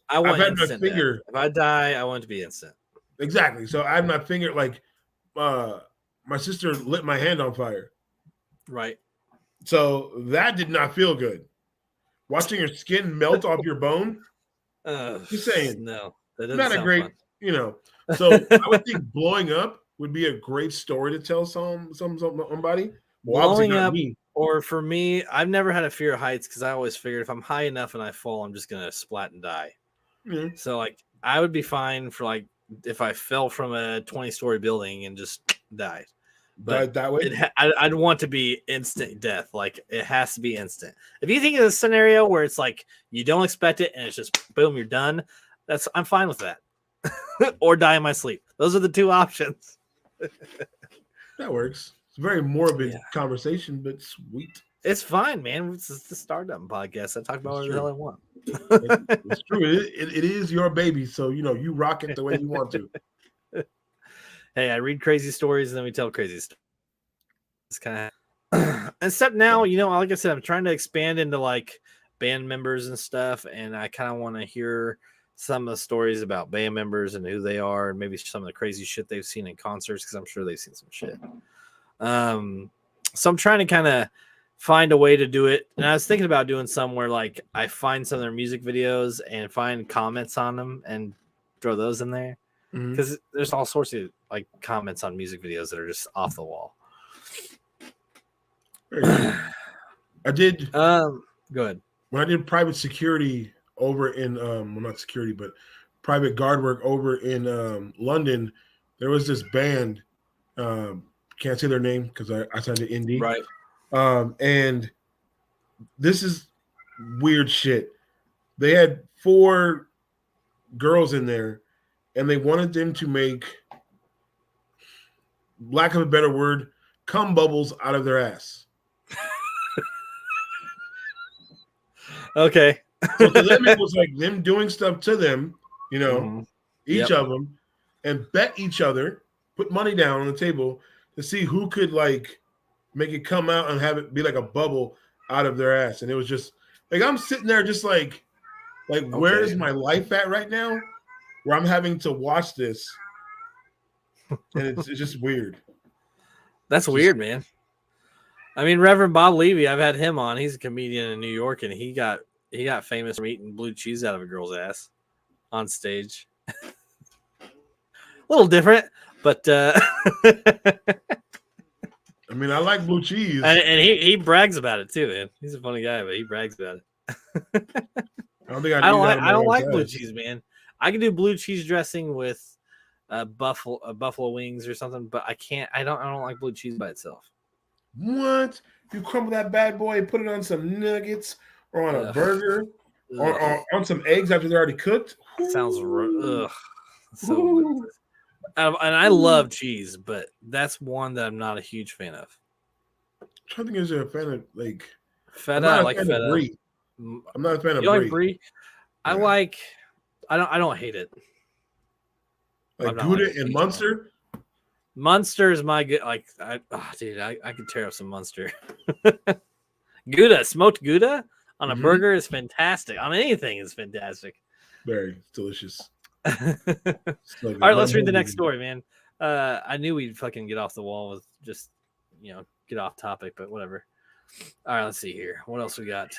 I've had
instant
my finger.
Death. If I die, I want it to be instant.
Exactly. So I had my finger like my sister lit my hand on fire.
Right.
So that did not feel good. Watching your skin melt off your bone. Just saying.
No, that doesn't
not a great,
fun.
So I would think blowing up would be a great story to tell somebody. Well,
blowing up,
me.
Or for me, I've never had a fear of heights because I always figured if I'm high enough and I fall, I'm just gonna splat and die.
Mm-hmm.
So like I would be fine for like if I fell from a 20-story building and just died. But
that way,
I'd want to be instant death. Like it has to be instant. If you think of a scenario where it's like you don't expect it and it's just boom, you're done. I'm fine with that. Or die in my sleep. Those are the 2 options.
That works. It's a very morbid conversation, but sweet.
It's fine, man. It's the Stardom podcast. I talk about whatever the hell I want.
It's true. It is your baby, so you rock it the way you want to.
Hey, I read crazy stories and then we tell crazy stories. It's kind of except now, like I said, I'm trying to expand into like band members and stuff, and I kind of want to hear some of the stories about band members and who they are, and maybe some of the crazy shit they've seen in concerts because I'm sure they've seen some shit. So I'm trying to kind of find a way to do it, and I was thinking about doing somewhere like I find some of their music videos and find comments on them and throw those in there. Because there's all sorts of like comments on music videos that are just off the wall.
I did.
Go ahead.
When I did private security over in not security, but private guard work over in London, there was this band. Can't say their name because I signed an indie.
Right.
And this is weird shit. They had 4 girls in there. And they wanted them to make, lack of a better word, cum bubbles out of their ass.
Okay.
So to them, it was like them doing stuff to them, each of them, and bet each other, put money down on the table to see who could like make it come out and have it be like a bubble out of their ass. And it was just like I'm sitting there just like where is my life at right now? Where I'm having to watch this, and it's just weird.
That's weird, man. I mean, Reverend Bob Levy, I've had him on. He's a comedian in New York, and he got famous for eating blue cheese out of a girl's ass on stage. A little different, but
I mean, I like blue cheese,
and he brags about it too, man. He's a funny guy, but he brags about it.
I don't think
I don't like blue cheese, man. I can do blue cheese dressing with buffalo wings or something, but I don't like blue cheese by itself.
What? You crumble that bad boy and put it on some nuggets or on a burger or on some eggs after they're already cooked?
Sounds so. And I love cheese, but that's one that I'm not a huge fan of.
I'm trying to think, is there a fan of like
feta? I like feta.
Brie. I'm not a fan of
Brie.
Like Brie?
I like. I don't hate it.
Like Gouda and Munster.
Munster is my good. Like, dude, I could tear up some Munster. Gouda, smoked Gouda on a burger is fantastic. On anything is fantastic.
Very delicious.
All right, let's read the next story, man. I knew we'd fucking get off the wall with just, get off topic, but whatever. All right, let's see here. What else we got?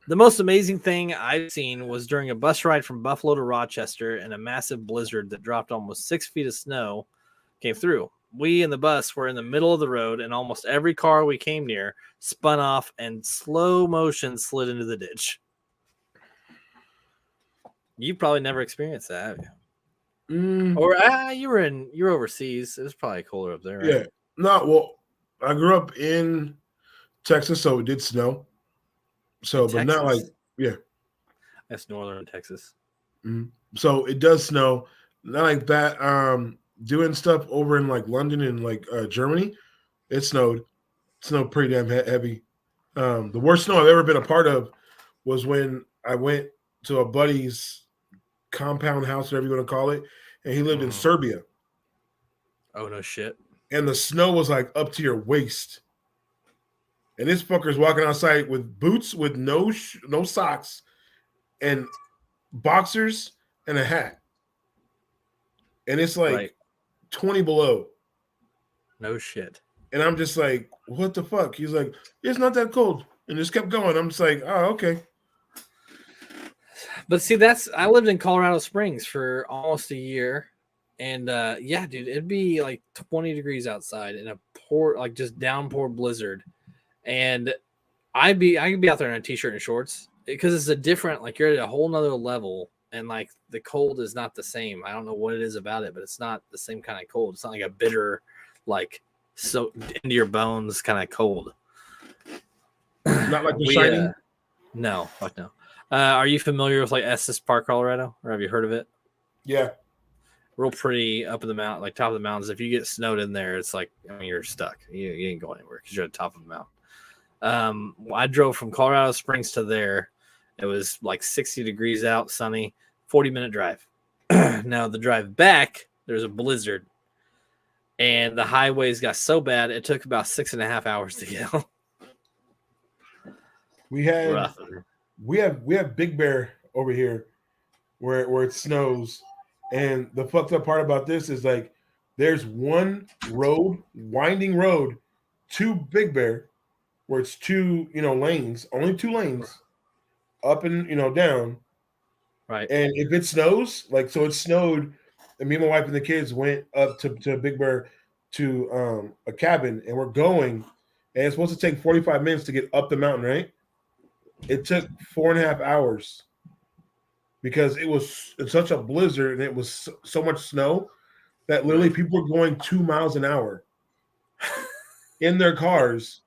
The most amazing thing I've seen was during a bus ride from Buffalo to Rochester, and a massive blizzard that dropped almost 6 feet of snow came through. We in the bus were in the middle of the road, and almost every car we came near spun off and slow motion slid into the ditch. You probably never experienced that, have you? Or you were overseas. It was probably colder up there, right?
Yeah. No, well, I grew up in Texas, so it did snow. So, but not like, yeah.
That's northern Texas.
So it does snow. Not like that. Doing stuff over in like London and like Germany, it snowed. It snowed pretty damn heavy. The worst snow I've ever been a part of was when I went to a buddy's compound house, whatever you want to call it, and he lived in Serbia.
Oh, no shit.
And the snow was like up to your waist. And this fucker's walking outside with boots with no socks and boxers and a hat. And it's like 20 below.
No shit.
And I'm just like, what the fuck? He's like, it's not that cold. And just kept going. I'm just like, oh, okay.
But see, I lived in Colorado Springs for almost a year. And yeah, dude, it'd be like 20 degrees outside in a just downpour blizzard. And I could be out there in a t-shirt and shorts because it's a different, like, you're at a whole nother level, and like the cold is not the same. I don't know what it is about it, but it's not the same kind of cold. It's not like a bitter, like, so into your bones kind of cold.
Not like The Shining?
No, fuck no. Are you familiar with like Estes Park, Colorado, or have you heard of it?
Yeah.
Real pretty up in the mountain, like top of the mountains. If you get snowed in there, it's like, I mean, you're stuck. You ain't going anywhere because you're at the top of the mountain. I drove from Colorado Springs to there. It was like 60 degrees out, sunny, 40-minute drive. Now the drive back, there's a blizzard, and the highways got so bad it took about 6.5 hours to get home.
We have Big Bear over here where it snows, and the fucked up part about this is like there's one winding road to Big Bear where it's two, lanes, only 2 lanes, up and, down.
Right.
And if it snows, so it snowed, and me and my wife and the kids went up to Big Bear to a cabin, and we're going, and it's supposed to take 45 minutes to get up the mountain, right? It took 4.5 hours because it was such a blizzard and it was so much snow that literally people were going 2 miles an hour in their cars.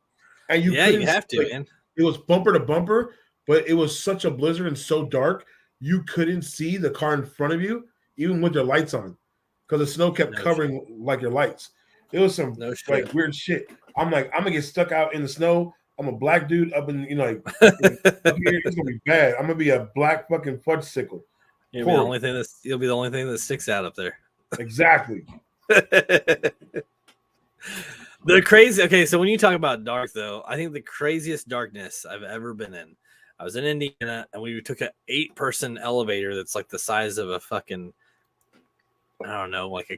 And you have to, man. It was bumper to bumper, but it was such a blizzard and so dark, you couldn't see the car in front of you, even with your lights on, because the snow kept covering like your lights. It was some weird shit. I'm like, I'm gonna get stuck out in the snow. I'm a black dude up in, up here, it's gonna be bad. I'm gonna be a black fucking fudgesicle.
You'll be the only thing that sticks out up there.
Exactly.
The crazy. Okay, so when you talk about dark, though, I think the craziest darkness I've ever been in, I was in Indiana, and we took an 8-person elevator that's like the size of a fucking, I don't know, like a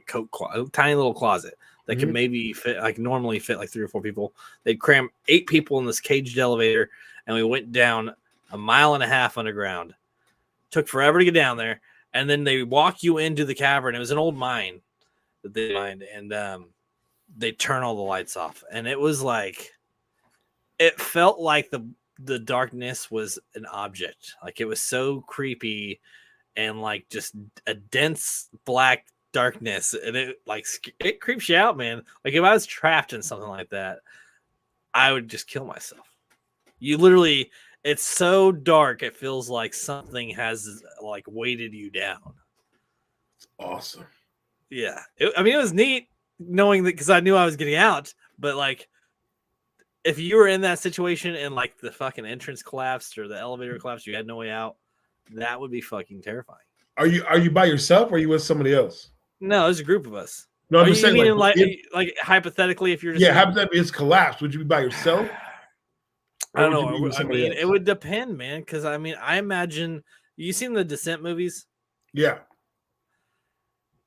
tiny little closet that could maybe fit, like normally fit like 3 or 4 people. They'd cram 8 people in this caged elevator, and we went down 1.5 miles underground. Took forever to get down there, and then they walk you into the cavern. It was an old mine that they mined, and they turn all the lights off, and it was like, it felt like the darkness was an object. Like, it was so creepy and like just a dense black darkness, and it creeps you out, man. Like, if I was trapped in something like that, I would just kill myself. You literally, it's so dark, it feels like something has like weighted you down.
It's awesome.
Yeah. It was neat knowing that, because I knew I was getting out, but like, if you were in that situation and like the fucking entrance collapsed or the elevator collapsed, you had no way out, that would be fucking terrifying.
Are you by yourself or are you with somebody else?
No, there's a group of us.
No, I'm just saying,
like hypothetically, if you're just
hypothetically it's collapsed, would you be by yourself?
I don't know. I mean, it would depend, man. Because I mean, I imagine you seen the Descent movies.
Yeah.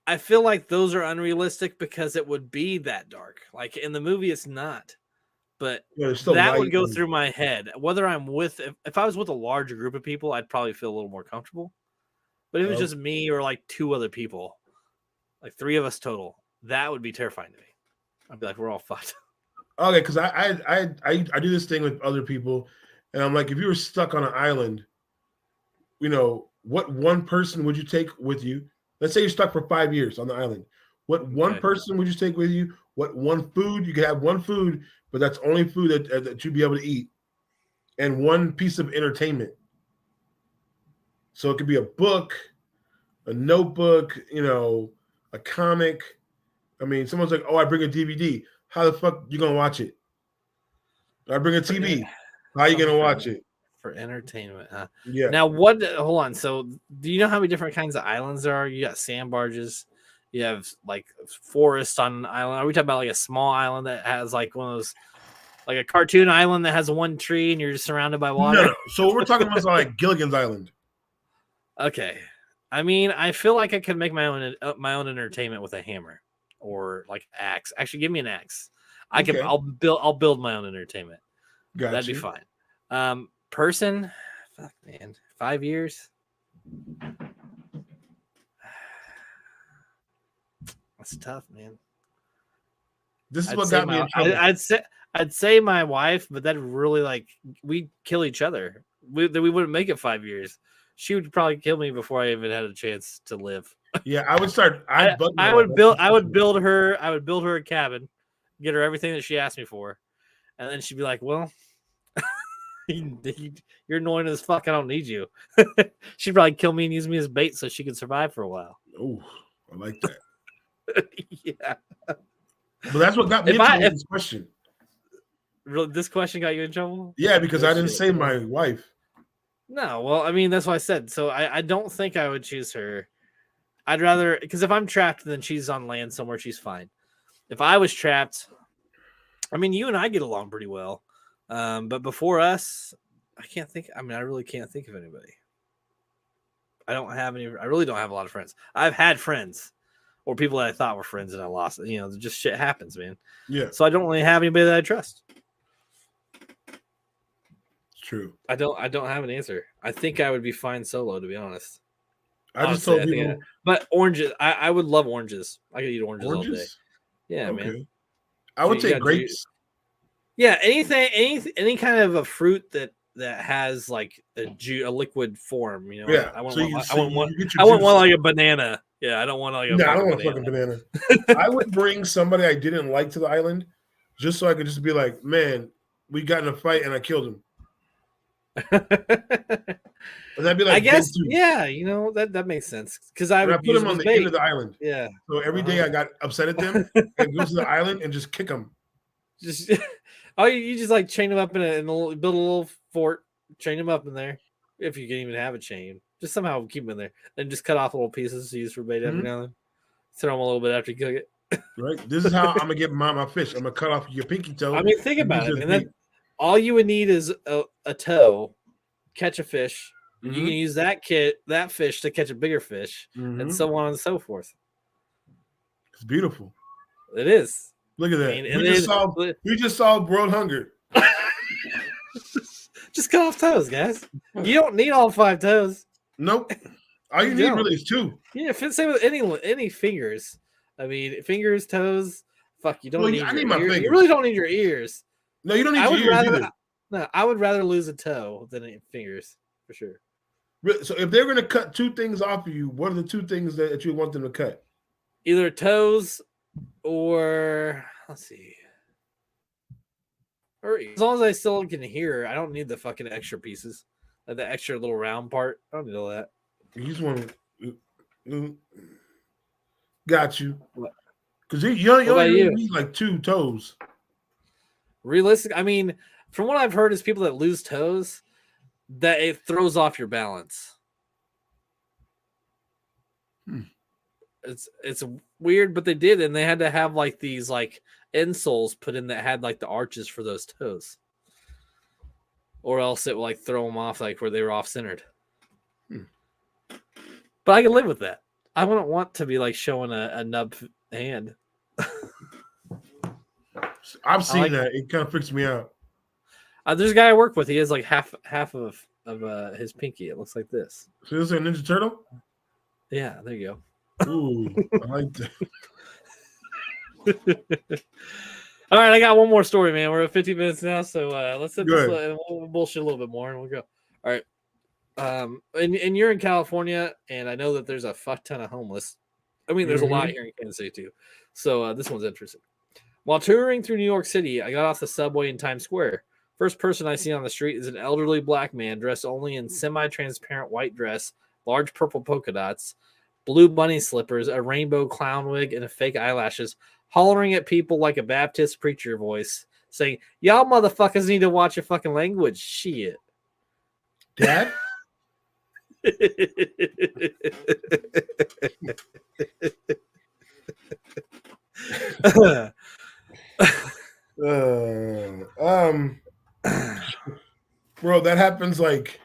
I feel like those are unrealistic because it would be that dark. Like in the movie, it's not. but
Yeah, they're still
that
light
would go
and-
through my head. Whether I'm with, if I was with a larger group of people, I'd probably feel a little more comfortable. But if it was
Oh.
just me or like 2 other people, like 3 of us total, that would be terrifying to me. I'd be like, we're all fucked.
Okay, because I do this thing with other people, and I'm like, if you were stuck on an island, what one person would you take with you? Let's say you're stuck for 5 years on the island. What one
Okay.
person would you take with you? What one food? You could have one food, but that's only food that you'd be able to eat, and one piece of entertainment. So it could be a book, a notebook, a comic. I mean, someone's like, "Oh, I bring a DVD. How the fuck you gonna watch it? I bring a TV. How you gonna watch it?"
For entertainment, huh?
Yeah.
Now, hold on. So, do you know how many different kinds of islands there are? You got sand barges. You have like forests on an island. Are we talking about like a small island that has like one of those, like a cartoon island that has one tree and you're just surrounded by water?
No. So what we're talking about is like Gilligan's Island.
Okay. I mean, I feel like I could make my own entertainment with a hammer or like axe. Actually, give me an axe.
Okay.
I'll build my own entertainment.
Got
That'd
you.
be fine. Person, fuck man, 5 years. That's tough, man.
This is
I'd
what
say
got me in trouble.
I'd say my wife, but that really like we'd kill each other. We wouldn't make it 5 years. She would probably kill me before I even had a chance to live.
Yeah, I would start.
I would build her a cabin, get her everything that she asked me for, and then she'd be like, "Well, you're annoying as fuck. I don't need you." She'd probably kill me and use me as bait so she could survive for a while.
Oh, I like that.
Yeah.
But that's what got me into this question.
Really, this question got you in trouble?
Yeah, because I didn't say my wife.
No, well, I mean, that's what I said. So I don't think I would choose her. I'd rather, because if I'm trapped, then she's on land somewhere, she's fine. If I was trapped, I mean, you and I get along pretty well. But before us, I really can't think of anybody. I really don't have a lot of friends. I've had friends or people that I thought were friends and I lost. Just shit happens, man.
Yeah.
So I don't really have anybody that I trust.
True.
I don't have an answer. I think I would be fine solo, to be honest.
I just told people.
But oranges, I would love oranges. I could eat oranges all day. Yeah,
okay.
man.
I would take grapes.
Yeah, any kind of a fruit that has like a liquid form.
Yeah.
I wouldn't want like a banana. Yeah, I don't want like a.
No, I don't want a fucking banana. I would bring somebody I didn't like to the island, just so I could just be like, man, we got in a fight and I killed him. And I'd be like,
I guess, yeah, that makes sense because I would
put him on the end of the island.
Yeah.
So every day I got upset at them and go to the island and just kick them.
Just you just like chain them up build a little fort, chain them up in there. If you can even have a chain, just somehow keep them in there, and just cut off little pieces to use for bait every now and then. Throw them a little bit after you cook it.
Right. This is how I'm gonna get my fish. I'm gonna cut off your pinky toe.
I mean, think about it, and then all you would need is a toe, catch a fish. Mm-hmm. You can use that fish to catch a bigger fish, and so on and so forth.
It's beautiful.
It is.
Look at that. I mean, we just solved world hunger.
Just cut off toes, guys. You don't need all 5 toes.
Nope. All you need really is 2.
Yeah, same with any fingers. I mean, fingers, toes. Fuck, you don't need. I need my fingers. You really don't need your ears.
No, you don't need your ears either.
No, I would rather lose a toe than fingers for sure.
So if they're going to cut 2 things off of you, what are the 2 things that you want them to cut?
Either toes or let's see. Or as long as I still can hear, I don't need the fucking extra pieces. Like the extra little round part. I don't need all that.
You just want to got you. Because you only need like 2 toes.
Realistic. I mean, from what I've heard is people that lose toes, that it throws off your balance. It's weird, but they did, and they had to have like these like insoles put in that had like the arches for those toes, or else it would like throw them off like where they were off centered. But I can live with that. I wouldn't want to be like showing a nub hand.
I've seen
like
that. It kind of freaks me out.
There's a guy I work with. He has like half of his pinky. It looks like this.
So this is a Ninja Turtle?
Yeah, there you
go. Ooh, I like
that. All right, I got one more story, man. We're at 50 minutes now, so let's hit this and we'll bullshit a little bit more, and we'll go. All right. And you're in California, and I know that there's a fuck ton of homeless. I mean, there's a lot here in Kansas City too. So this one's interesting. While touring through New York City, I got off the subway in Times Square. First person I see on the street is an elderly black man dressed only in semi-transparent white dress, large purple polka dots, blue bunny slippers, a rainbow clown wig, and a fake eyelashes, hollering at people like a Baptist preacher voice, saying, "Y'all motherfuckers need to watch your fucking language." Shit.
Dad? Bro, that happens like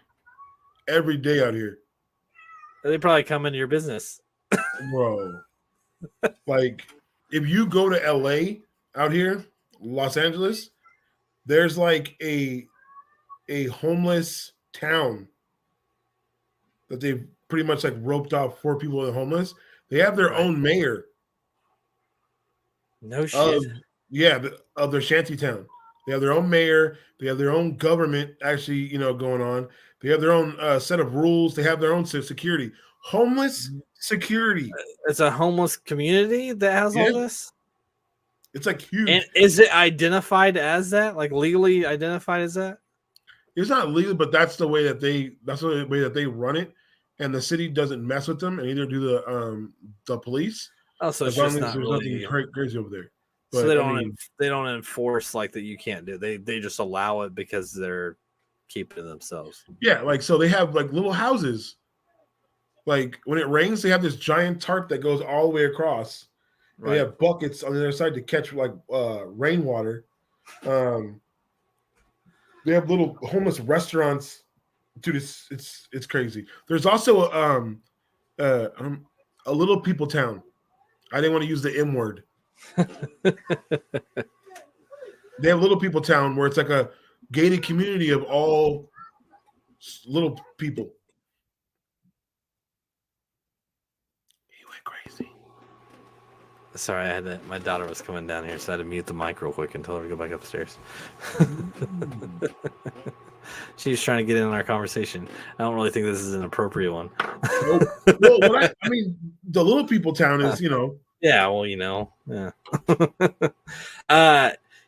every day out here.
They probably come into your business.
Bro. Like, if you go to LA out here, Los Angeles, there's like a homeless town that they've pretty much like roped off 4 people that are homeless. They have their own mayor.
No shit.
Of their shanty town. They have their own mayor. They have their own government actually, going on. They have their own set of rules. They have their own security. Homeless security.
It's a homeless community that has all this?
It's like huge.
And is it identified as that? Like legally identified as that?
It's not legal, but that's the way that they run it. And the city doesn't mess with them, and either do the police.
Oh, so it's just not really
nothing crazy over there.
But, so they don't enforce like that you can't do. They just allow it because they're keeping themselves.
Yeah, like so they have like little houses. Like when it rains, they have this giant tarp that goes all the way across. Right. They have buckets on the other side to catch like rainwater. They have little homeless restaurants. Dude, it's crazy. There's also a little people town. I didn't want to use the M word. They have little people town where it's like a gated community of all little people. He went crazy.
Sorry, my daughter was coming down here, so I had to mute the mic real quick and tell her to go back upstairs. She's trying to get in on our conversation. I don't really think this is an appropriate one.
Well, I mean, the little people town is,
Yeah, well, yeah.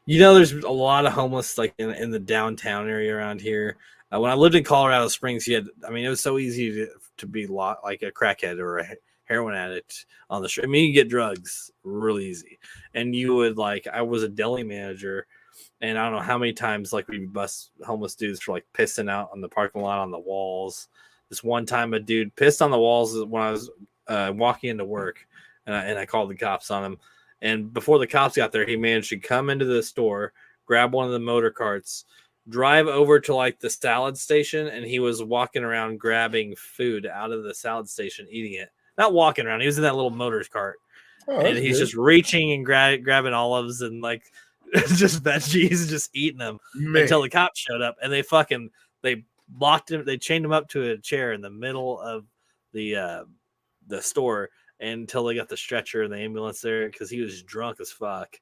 There's a lot of homeless like in the downtown area around here. When I lived in Colorado Springs, it was so easy to be like a crackhead or a heroin addict on the street. I mean, you get drugs really easy. And you would I was a deli manager, and I don't know how many times we bust homeless dudes for pissing out on the parking lot on the walls. This one time a dude pissed on the walls when I was walking into work, and I called the cops on him. And before the cops got there, he managed to come into the store, grab one of the motor carts, drive over to the salad station, and he was walking around grabbing food out of the salad station, eating it. Not walking around. He was in that little motor cart.
Oh,
and he's just reaching and grabbing olives and just veggies, just eating them until the cops showed up, and they locked him. They chained him up to a chair in the middle of the store until they got the stretcher and the ambulance there, because he was drunk as fuck.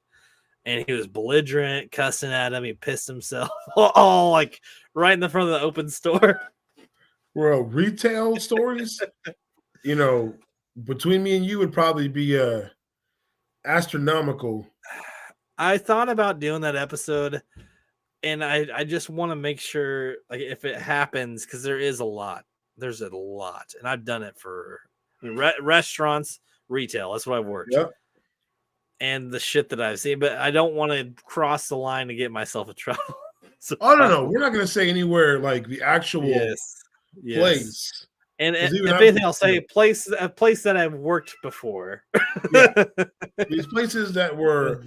And he was belligerent, cussing at him. He pissed himself all right in the front of the open store.
Well, retail stories, between me and you would probably be astronomical.
I thought about doing that episode, and I just want to make sure if it happens, because there's a lot, and I've done it for restaurants, retail. That's what I've worked.
Yep.
And the shit that I've seen, but I don't want to cross the line to get myself in trouble. So,
no, we're not going to say anywhere the actual place.
And if anything, I'll say a place that I've worked before.
Yeah. These places that were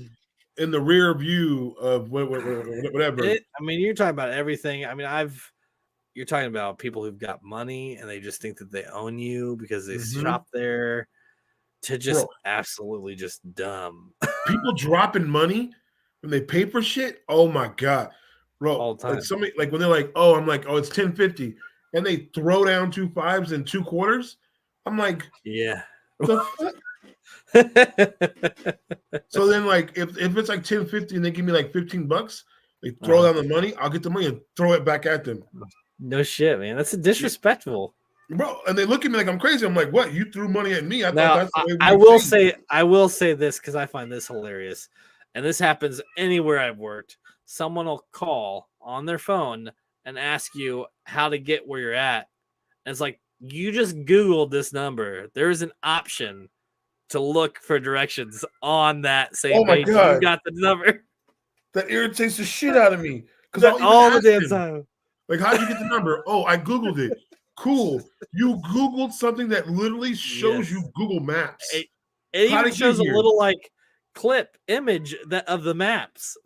in the rear view of whatever.
You're talking about everything. You're talking about people who've got money and they just think that they own you because they shop there, to just absolutely just dumb.
People dropping money when they pay for shit, oh my god, bro!
All the time.
Like somebody, like when they're like, "Oh," I'm like, "Oh, it's 10.50," and they throw down 2 5s and 2 quarters. I'm like,
yeah.
the fuck? So then, like, if it's like 10.50 and they give me like $15, they throw down the money. I'll get the money and throw it back at them.
No shit, man. That's disrespectful.
Bro, and they look at me like I'm crazy. I'm like, what? You threw money at me? I
Now,
thought that's the way
I will say this because I find this hilarious. And this happens anywhere I've worked. Someone will call on their phone and ask you how to get where you're at. And it's like, you just Googled this number. There's an option to look for directions on that same page.
God.
You got the number.
That irritates the shit out of me. Because
all the damn time.
Like, how'd you get the number? Oh, I Googled it. Cool. You Googled something that literally shows you Google Maps.
It even shows a little like clip image of the maps.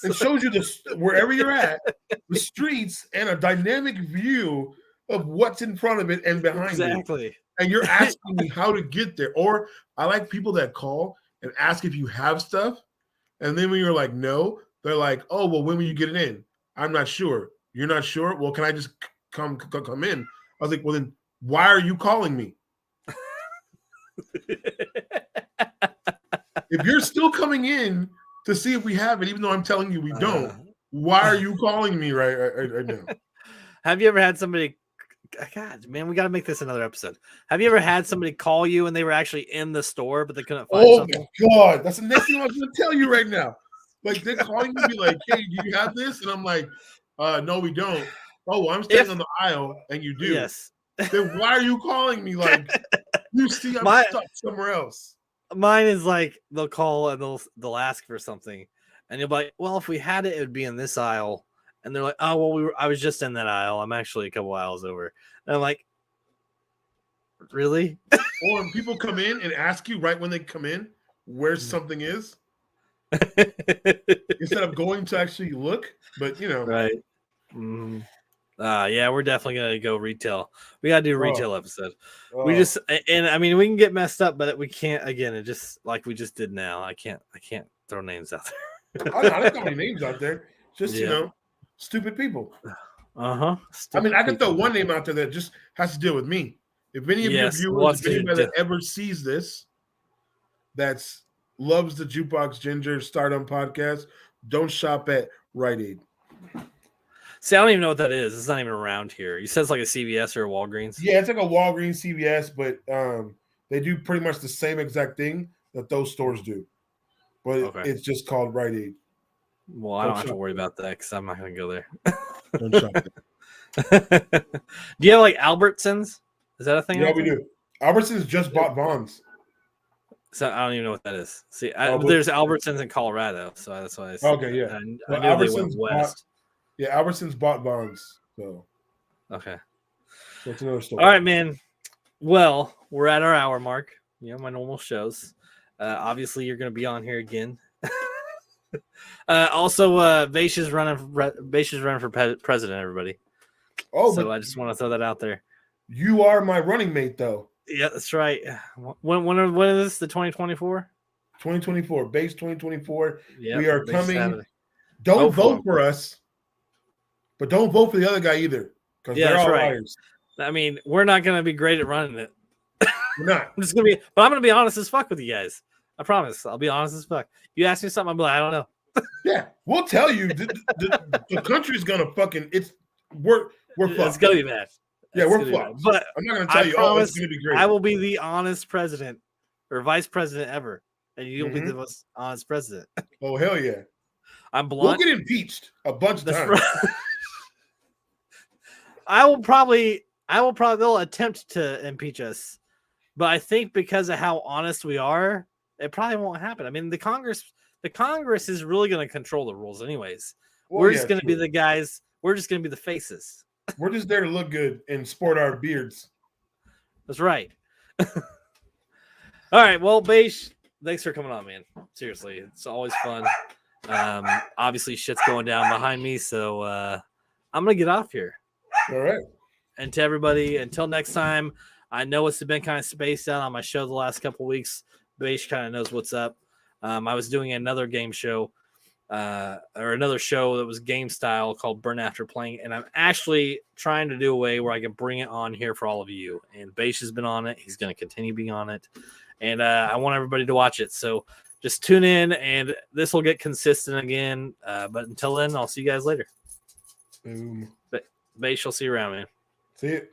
It shows you wherever you're at, the streets, and a dynamic view of what's in front of it and behind it.
Exactly.
And you're asking me how to get there. Or I like people that call and ask if you have stuff. And then when you're like, no, they're like, oh, well, when will you get it in? I'm not sure. You're not sure? Well, can I just come in? I was like, well, then why are you calling me? If you're still coming in to see if we have it, even though I'm telling you we don't, why are you calling me right now?
Have you ever had somebody, God, man, we got to make this another episode. Have you ever had somebody call you and they were actually in the store, but they couldn't find something?
Oh, my God. That's the next thing I was going to tell you right now. Like, they're calling me like, hey, do you have this? And I'm like, no, we don't. Oh, well, I'm standing on the aisle and you do.
Yes.
Then why are you calling me? Like, you see I'm stuck somewhere else.
Mine is like, they'll call and they'll ask for something. And you'll be like, well, if we had it, it would be in this aisle. And they're like, oh, well, I was just in that aisle. I'm actually a couple aisles over. And I'm like, really?
Or when people come in and ask you right when they come in where something is, instead of going to actually look, but you know,
right? Yeah, we're definitely gonna go retail. We gotta do a retail episode. We just, and I mean, we can get messed up, but we can't. Again, it just like we just did now. I can't throw names out there.
I don't throw any names out there. Just you know, stupid people. I mean, I can throw one name out there that just has to deal with me. If any of your viewers, if anybody that ever sees this, that's loves the Jukebox Ginger Stardom podcast, don't shop at Rite Aid.
See, I don't even know what that is. It's not even around here. You said it's like a CVS or a Walgreens.
Yeah, it's like a Walgreens, CVS, but they do pretty much the same exact thing that those stores do. But it's just called Rite Aid.
Well, I don't have to worry about that because I'm not going to go there.
Don't shop
there. Do you have like Albertsons? Is that a thing?
Yeah, we do. Albertsons just bought Vons.
So I don't even know what that is. See, there's Albertsons in Colorado, so that's why I said.
Okay, yeah.
I knew they went west.
Albertsons bought Vons. So
okay.
So it's another story.
All right, man. Well, we're at our hour mark. You know, my normal shows. Obviously, you're going to be on here again. Also, Baish is running for president. Everybody. Oh, so I just want to throw that out there.
You are my running mate, though.
Yeah, that's right. When is this? The 2024?
2024. Baish 2024.
Yep,
we are coming. Saturday. Don't vote for us, but don't vote for the other guy either, because they're all liars.
I mean, we're not going to be great at running it.
We're not.
I'm going to be honest as fuck with you guys. I promise. I'll be honest as fuck. You ask me something, I'll be like, I don't know.
Yeah, we'll tell you. The country's going to fucking. We're fucked.
It's going to be bad.
Yeah, we're fucked. But I'm not going to tell you, it's going to be great.
I will be the honest president or vice president ever, and you'll be the most honest president.
Oh, hell yeah.
I'm blunt.
We'll get impeached a bunch of times.
Right. I will probably they'll attempt to impeach us, but I think because of how honest we are, it probably won't happen. I mean, the Congress is really going to control the rules anyways. Well, we're just going to be the guys. We're just going to be the faces.
We're just there to look good and sport our beards.
That's right. All right. Well, Baish, thanks for coming on, man. Seriously, it's always fun. Obviously, shit's going down behind me, so I'm going to get off here.
All right.
And to everybody, until next time, I know it's been kind of spaced out on my show the last couple of weeks. Baish kind of knows what's up. I was doing another game show or another show that was game style called Burn After Playing, and I'm actually trying to do a way where I can bring it on here for all of you. And Baish has been on it; he's going to continue being on it, and I want everybody to watch it. So just tune in, and this will get consistent again. But until then, I'll see you guys later.
Boom.
Baish, I'll see you around, man.
See it.